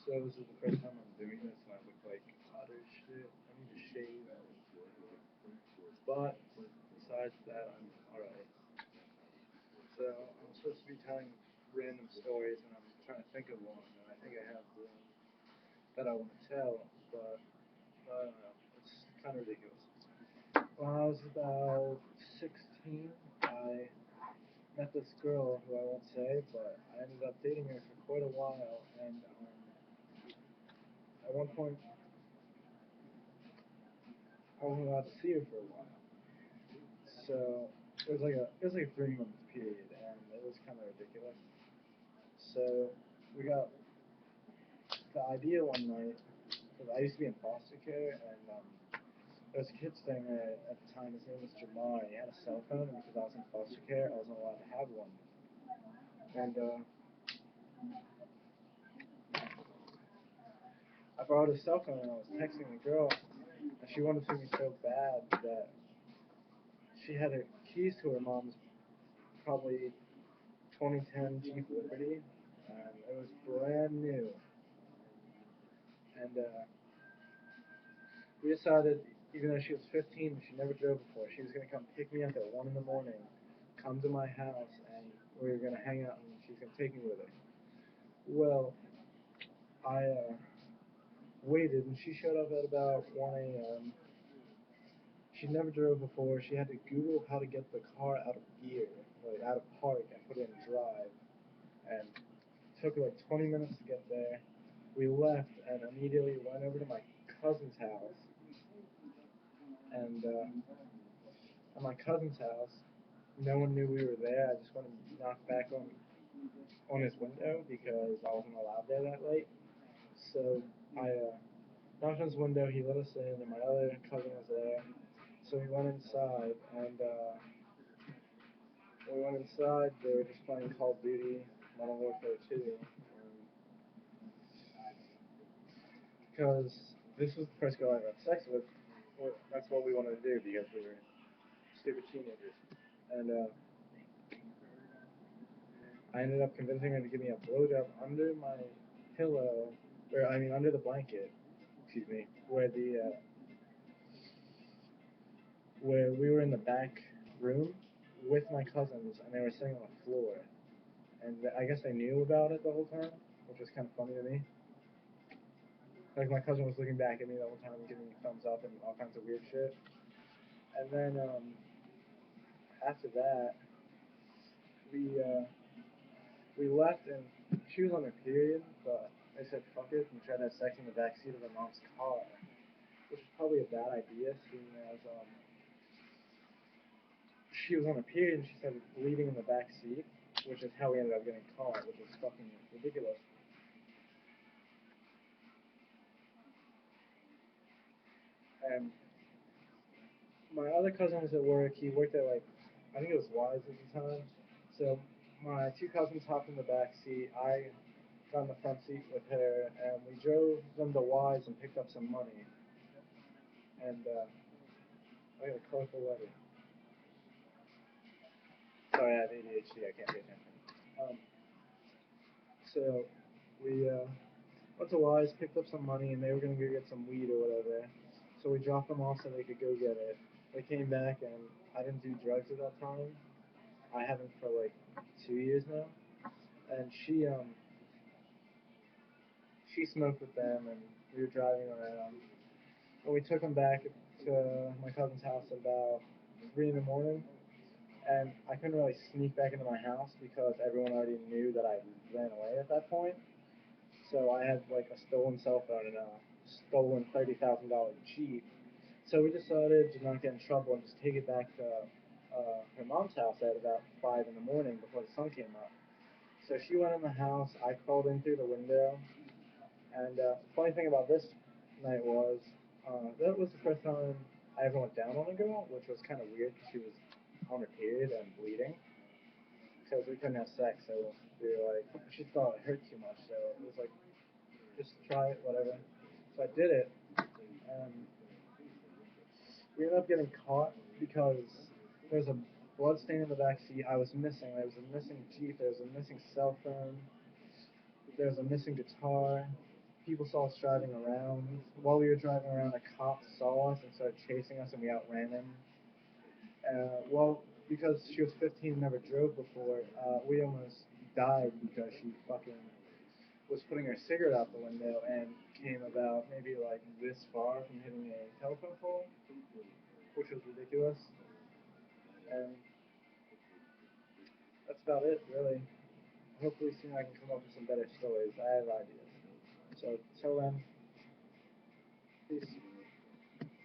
So this is the first time I'm doing this, and I look like utter shit. I need to shave. But besides that, I'm alright. So I'm supposed to be telling random stories, and I'm trying to think of one, and I think I have one that I want to tell, but I don't know. It's kind of ridiculous. When I was about 16, I met this girl who I won't say, but I ended up dating her for quite a while, and at one point I wasn't allowed to see her for a while. So it was like a 3 month period, and it was kind of ridiculous. So we got the idea one night because I used to be in foster care, and there was a kid staying there at the time. His name was Jamar. He had a cell phone, and because I was in foster care, I wasn't allowed to have one. And I borrowed his cell phone, and I was texting the girl, and she wanted to me so bad that she had her keys to her mom's probably 2010 Jeep Liberty, and it was brand new. And we decided, even though she was 15 and she never drove before, she was going to come pick me up at 1 in the morning, come to my house, and we were going to hang out, and she was going to take me with her. Well, I waited, and she showed up at about 1 a.m. She never drove before. She had to Google how to get the car out of gear, like out of park, and put it in drive. And it took her like 20 minutes to get there. We left and immediately went over to my cousin's house. And at my cousin's house, no one knew we were there. I just went and knocked back on his window because I wasn't allowed there that late. So I knocked on his window. He let us in, and my other cousin was there. So we went inside, and when we went inside. They were just playing Call of Duty, Modern Warfare 2, because this was the first girl I had sex with. Well, that's what we wanted to do because we were stupid teenagers. And I ended up convincing her to give me a blowjob under my pillow, or I mean under the blanket, excuse me, where we were in the back room with my cousins, and they were sitting on the floor. And I guess they knew about it the whole time, which was kind of funny to me. Like my cousin was looking back at me the whole time, giving me thumbs up and all kinds of weird shit. And then after that, we we left, and she was on her period, but I said fuck it and tried to have sex in the back seat of her mom's car, which is probably a bad idea, seeing as she was on her period and she started bleeding in the back seat, which is how we ended up getting caught, which is fucking ridiculous. And my other cousin was at work. He worked at like I think it was Wise at the time. So my two cousins hopped in the back seat. I got in the front seat with her, and we drove them to Wise and picked up some money. And I got a colorful letter. Sorry, I have ADHD. I can't pay attention. Um, so we went to Wise, picked up some money, and they were gonna go get some weed or whatever. So we dropped them off so they could go get it. They came back, and I didn't do drugs at that time. I haven't for like 2 years now. And she smoked with them, and we were driving around. And we took them back to my cousin's house at about 3 in the morning. And I couldn't really sneak back into my house because everyone already knew that I ran away at that point. So I had like a stolen cell phone and a stolen $30,000 Jeep. So we decided to not get in trouble and just take it back to her mom's house at about 5 in the morning before the sun came up. So she went in the house. I crawled in through the window. And funny thing about this night was that was the first time I ever went down on a girl, which was kind of weird because she was on her period and bleeding. So we couldn't have sex. So we were like, she thought it hurt too much. So it was like, just try it, whatever. So I did it, and we ended up getting caught because there was a blood stain in the back seat. I was missing. There was a missing Jeep. There was a missing cell phone. There was a missing guitar. people saw us driving around. While we were driving around, a cop saw us and started chasing us, and we outran him. Well, because she was 15 and never drove before, we almost died because she fucking was putting her cigarette out the window and came about maybe like this far from hitting a telephone pole, which was ridiculous. And that's about it, really. Hopefully soon I can come up with some better stories. I have ideas. So till then, peace.